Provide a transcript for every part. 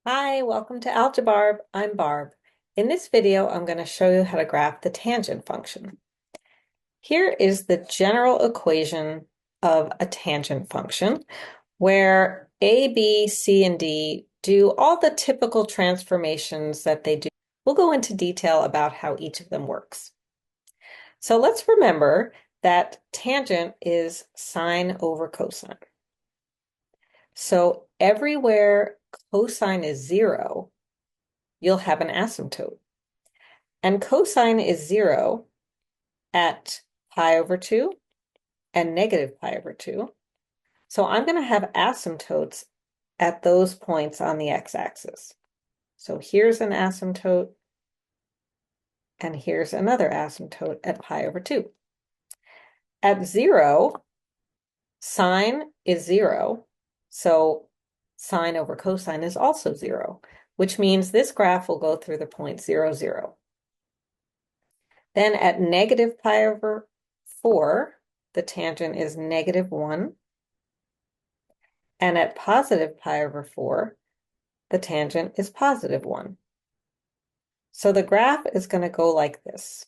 Hi, welcome to Algebarb. I'm Barb. In this video, I'm going to show you how to graph the tangent function. Here is the general equation of a tangent function where A, B, C, and D do all the typical transformations that they do. We'll go into detail about how each of them works. So let's remember that tangent is sine over cosine. So everywhere cosine is 0, you'll have an asymptote. And cosine is 0 at pi over 2 and negative pi over 2. So I'm going to have asymptotes at those points on the x-axis. So here's an asymptote, and here's another asymptote at pi over 2. At 0, sine is 0, so sine over cosine is also 0, which means this graph will go through the point 0, 0. Then at negative pi over 4, the tangent is negative 1. And at positive pi over 4, the tangent is positive 1. So the graph is going to go like this.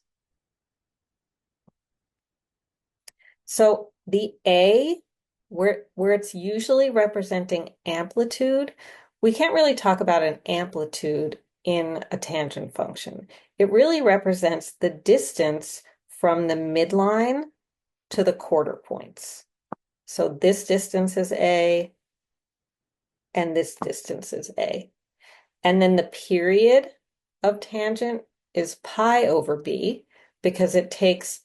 So the A, where it's usually representing amplitude, we can't really talk about an amplitude in a tangent function. It really represents the distance from the midline to the quarter points. So this distance is A, and this distance is A. And then the period of tangent is pi over b, because it takes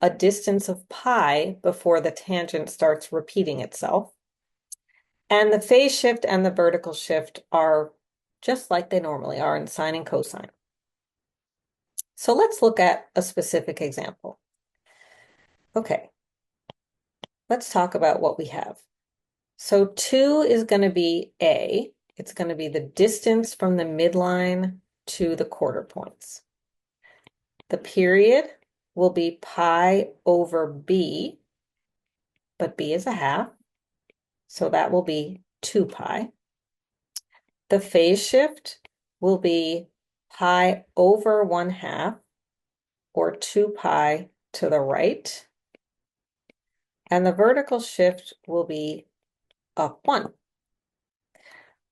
a distance of pi before the tangent starts repeating itself. And the phase shift and the vertical shift are just like they normally are in sine and cosine. So let's look at a specific example. Okay, let's talk about what we have. So 2 is going to be A. It's going to be the distance from the midline to the quarter points. The period will be pi over b, but b is a half, so that will be 2 pi. The phase shift will be pi over 1/2, or 2 pi to the right. And the vertical shift will be up 1.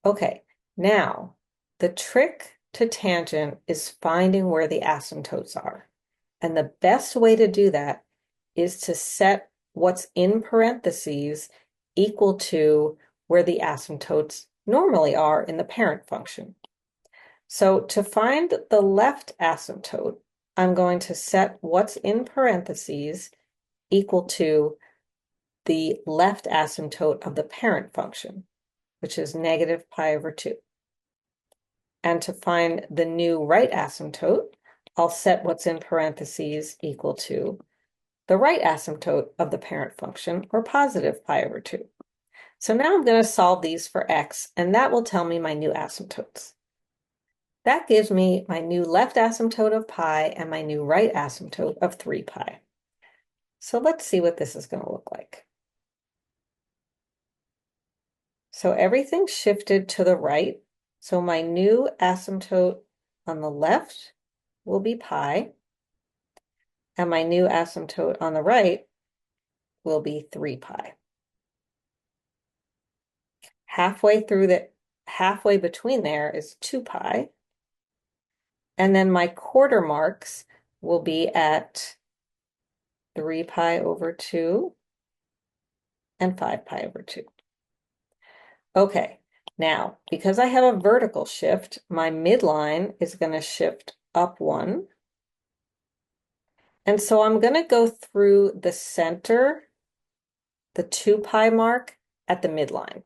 Okay, now the trick to tangent is finding where the asymptotes are. And the best way to do that is to set what's in parentheses equal to where the asymptotes normally are in the parent function. So to find the left asymptote, I'm going to set what's in parentheses equal to the left asymptote of the parent function, which is negative pi over 2. And to find the new right asymptote, I'll set what's in parentheses equal to the right asymptote of the parent function, or positive pi over 2. So now I'm going to solve these for x, and that will tell me my new asymptotes. That gives me my new left asymptote of pi and my new right asymptote of 3 pi. So let's see what this is going to look like. So everything shifted to the right. So my new asymptote on the left will be pi, and my new asymptote on the right will be 3 pi. Halfway between there is 2 pi. And then my quarter marks will be at 3 pi over 2 and 5 pi over 2. Okay, now because I have a vertical shift, my midline is going to shift up 1. And so I'm going to go through the center, the 2 pi mark at the midline.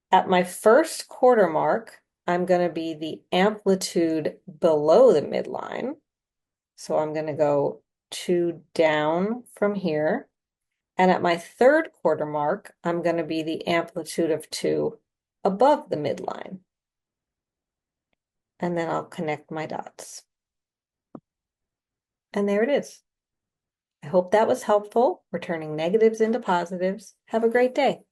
At my first quarter mark, I'm going to be the amplitude below the midline. So I'm going to go 2 down from here. And at my third quarter mark, I'm going to be the amplitude of 2 above the midline. And then I'll connect my dots. And there it is. I hope that was helpful. We're turning negatives into positives. Have a great day.